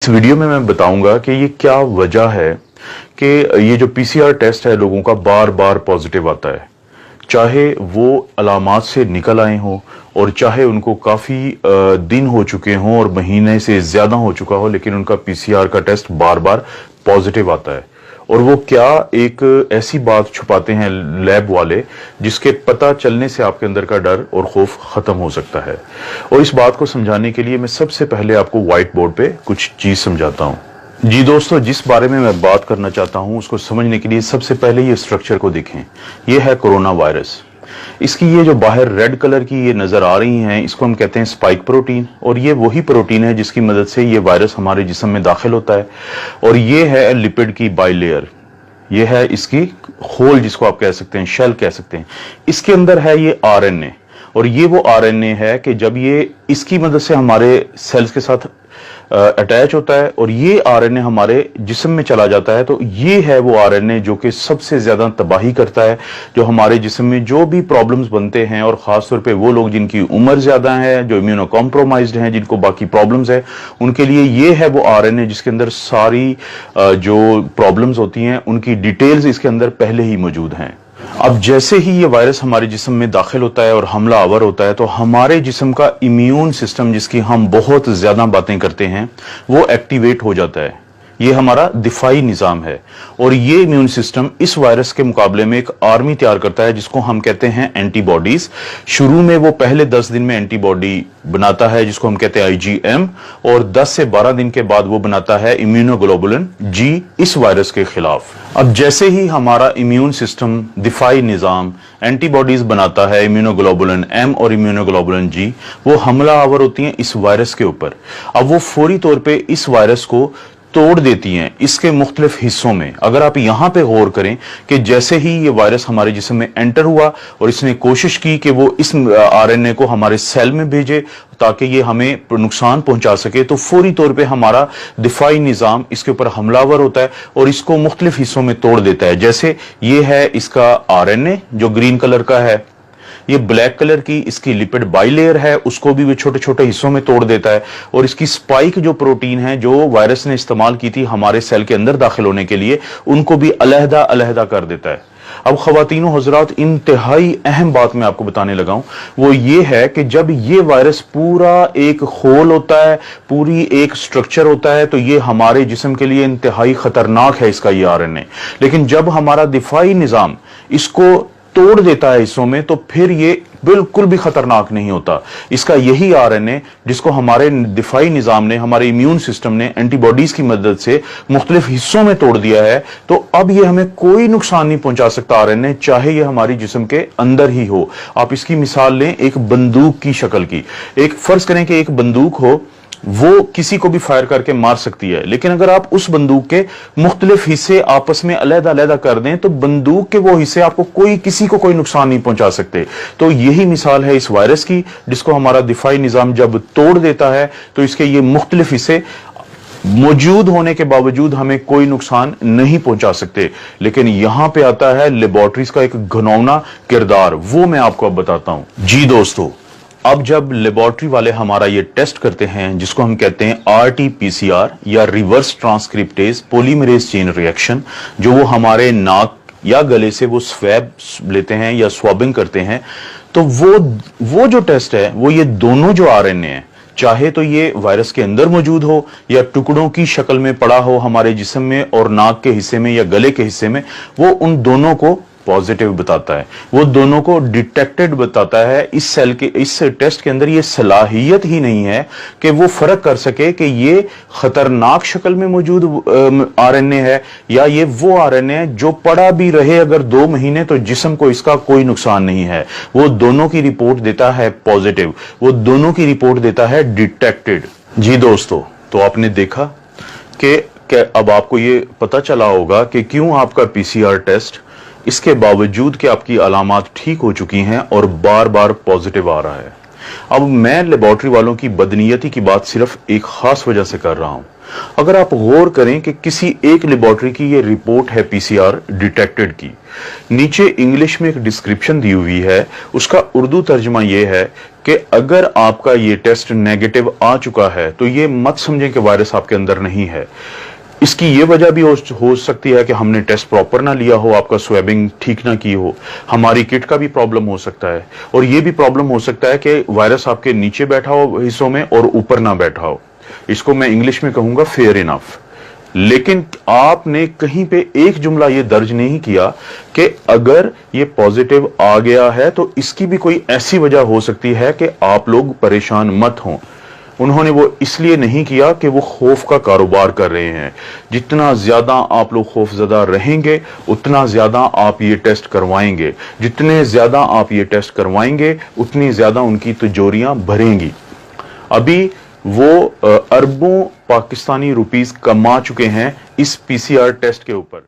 इस वीडियो में मैं बताऊंगा कि ये क्या वजह है कि ये जो पीसीआर टेस्ट है लोगों का बार बार पॉजिटिव आता है, चाहे वो अलामात से निकल आए हों और चाहे उनको काफ़ी दिन हो चुके हों और महीने से ज़्यादा हो चुका हो, लेकिन उनका पीसीआर का टेस्ट बार बार पॉजिटिव आता है। और वो क्या एक ऐसी बात छुपाते हैं लैब वाले जिसके पता चलने से आपके अंदर का डर और खौफ खत्म हो सकता है। और इस बात को समझाने के लिए मैं सबसे पहले आपको व्हाइट बोर्ड पे कुछ चीज समझाता हूं। जी दोस्तों, जिस बारे में मैं बात करना चाहता हूं उसको समझने के लिए सबसे पहले ये स्ट्रक्चर को देखें। ये है कोरोना वायरस। इसकी ये जो बाहर रेड कलर की ये नजर आ रही हैं, इसको हम कहते हैं स्पाइक प्रोटीन। और ये वही प्रोटीन है जिसकी मदद से ये वायरस हमारे जिस्म में दाखिल होता है। और ये है लिपिड की बाइलेयर, ये है इसकी होल जिसको आप कह सकते हैं, शेल कह सकते हैं। इसके अंदर है ये आरएनए, और ये वो आरएनए है कि जब ये इसकी मदद से हमारे सेल्स के साथ अटैच होता है और ये आरएनए हमारे जिस्म में चला जाता है, तो ये है वो आरएनए जो कि सबसे ज्यादा तबाही करता है, जो हमारे जिस्म में जो भी प्रॉब्लम्स बनते हैं, और खासतौर पे वो लोग जिनकी उम्र ज्यादा है, जो इम्यूनो कॉम्प्रोमाइज्ड हैं, जिनको बाकी प्रॉब्लम्स है, उनके लिए ये है वो आरएनए जिसके अंदर सारी जो प्रॉब्लम्स होती हैं उनकी डिटेल्स इसके अंदर पहले ही मौजूद हैं। अब जैसे ही ये वायरस हमारे जिस्म में दाखिल होता है और हमला आवर होता है, तो हमारे जिस्म का इम्यून सिस्टम, जिसकी हम बहुत ज्यादा बातें करते हैं, वो एक्टिवेट हो जाता है। ये हमारा दिफाई निजाम है, और ये इम्यून सिस्टम इस वायरस के मुकाबले में एक आर्मी तैयार करता है जिसको हम कहते हैं एंटीबॉडीज। शुरू में वो पहले 10 दिन में एंटीबॉडी बनाता है जिसको हम कहते हैं आईजीएम, और 10 से 12 दिन के बाद वो बनाता है इम्यूनोग्लोबुलिन जी इस वायरस के खिलाफ। अब जैसे ही हमारा इम्यून सिस्टम, दिफाई निजाम एंटीबॉडीज बनाता है, इम्यूनोग्लोबुलिन एम और इम्यूनोग्लोबुलिन जी, वो हमला आवर होती हैं इस वायरस के ऊपर। अब वो फौरी तौर पर इस वायरस को तोड़ देती हैं इसके मुख्तलिफ हिस्सों में। अगर आप यहां पे गौर करें कि जैसे ही ये वायरस हमारे जिस्म में एंटर हुआ और इसने कोशिश की कि वो इस आरएनए को हमारे सेल में भेजे ताकि ये हमें नुकसान पहुंचा सके, तो फौरी तौर पे हमारा दिफाई निजाम इसके ऊपर हमलावर होता है और इसको मुख्तलिफ हिस्सों में तोड़ देता है। जैसे ये है इसका आरएनए जो ग्रीन कलर का है, ये ब्लैक कलर की इसकी लिपिड बाइलेयर है, उसको भी वो छोटे छोटे हिस्सों में तोड़ देता है, और इसकी स्पाइक जो प्रोटीन है जो वायरस ने इस्तेमाल की थी हमारे सेल के अंदर दाखिल होने के लिए, उनको भी अलहदा अलहदा कर देता है। अब खवातीनो हजरात, इंतहाई अहम बात मैं आपको बताने लगा हूं, वो ये है कि जब ये वायरस पूरा एक होल होता है, पूरी एक स्ट्रक्चर होता है, तो ये हमारे जिस्म के लिए इंतहाई खतरनाक है इसका ये आरएनए। लेकिन जब हमारा दिफाई निजाम इसको तोड़ देता है हिस्सों में, तो फिर ये बिल्कुल भी खतरनाक नहीं होता। इसका यही आरएनए जिसको हमारे दिफाई निजाम ने, हमारे इम्यून सिस्टम ने एंटीबॉडीज की मदद से मुख्तलिफ हिस्सों में तोड़ दिया है, तो अब ये हमें कोई नुकसान नहीं पहुंचा सकता आरएनए, चाहे ये हमारी जिस्म के अंदर ही हो। आप इसकी मिसाल लें एक बंदूक की शक्ल की। एक फर्ज करें कि एक बंदूक हो, वो किसी को भी फायर करके मार सकती है, लेकिन अगर आप उस बंदूक के मुख्तलिफ हिस्से आपस में अलहदा अलहदा कर दें, तो बंदूक के वो हिस्से आपको किसी को कोई नुकसान नहीं पहुंचा सकते। तो यही मिसाल है इस वायरस की, जिसको हमारा दिफाई निजाम जब तोड़ देता है, तो इसके ये मुख्तलिफ हिस्से मौजूद होने के बावजूद हमें कोई नुकसान नहीं पहुंचा सकते। लेकिन यहां पे आता है लेबोरेटरीज का एक घिनौना किरदार, वो मैं आपको अब बताता हूं। जी दोस्तों, अब जब लेबोरेटरी वाले हमारा ये टेस्ट करते हैं जिसको हम कहते हैं आरटी-पीसीआर या reverse transcriptase polymerase chain reaction, जो वो हमारे नाक या गले से वो स्वैब लेते हैं या स्वैबिंग करते हैं, तो वो जो टेस्ट है वो ये दोनों जो आरएनए हैं, चाहे तो ये वायरस के अंदर मौजूद हो या टुकड़ों की शक्ल में पड़ा हो हमारे जिस्म में और नाक के हिस्से में या गले के हिस्से में, वो उन दोनों को पॉजिटिव बताता है, वो दोनों को डिटेक्टेड बताता है। इस टेस्ट के अंदर ये सलाहियत ही नहीं है कि वो फर्क कर सके कि ये खतरनाक शक्ल में मौजूद आरएनए है या ये वो आरएनए है जो पड़ा भी रहे अगर 2 महीने तो जिस्म को इसका कोई नुकसान नहीं है। वो दोनों की रिपोर्ट देता है पॉजिटिव, वो दोनों की रिपोर्ट देता है डिटेक्टेड। जी दोस्तों, तो आपने देखा कि अब आपको ये पता चला होगा कि क्यों आपका पीसीआर टेस्ट इसके बावजूद कि आपकी अलामात ठीक हो चुकी हैं और बार बार पॉजिटिव आ रहा है। अब मैं लेबोरेटरी वालों की बदनीयती की बात सिर्फ एक खास वजह से कर रहा हूं। अगर आप गौर करें कि किसी एक लेबोरेटरी की ये रिपोर्ट है पीसीआर डिटेक्टेड की, नीचे इंग्लिश में एक डिस्क्रिप्शन दी हुई है, उसका उर्दू तर्जुमा ये है कि अगर आपका ये टेस्ट नेगेटिव आ चुका है तो ये मत समझें कि वायरस आपके अंदर नहीं है। इसकी ये वजह भी हो सकती है कि हमने टेस्ट प्रॉपर ना लिया हो, आपका स्वैबिंग ठीक ना की हो, हमारी किट का भी प्रॉब्लम हो सकता है, और ये भी प्रॉब्लम हो सकता है कि वायरस आपके नीचे बैठा हो हिस्सों में और ऊपर ना बैठा हो। इसको मैं इंग्लिश में कहूंगा फेयर इनफ। लेकिन आपने कहीं पे एक जुमला ये दर्ज नहीं किया कि अगर ये पॉजिटिव आ गया है तो इसकी भी कोई ऐसी वजह हो सकती है कि आप लोग परेशान मत हों। उन्होंने वो इसलिए नहीं किया कि वो खौफ का कारोबार कर रहे हैं। जितना ज्यादा आप लोग खौफजदा रहेंगे उतना ज्यादा आप ये टेस्ट करवाएंगे, जितने ज्यादा आप ये टेस्ट करवाएंगे उतनी ज्यादा उनकी तिजोरियां भरेंगी। अभी वो अरबों पाकिस्तानी रुपीस कमा चुके हैं इस पीसीआर टेस्ट के ऊपर।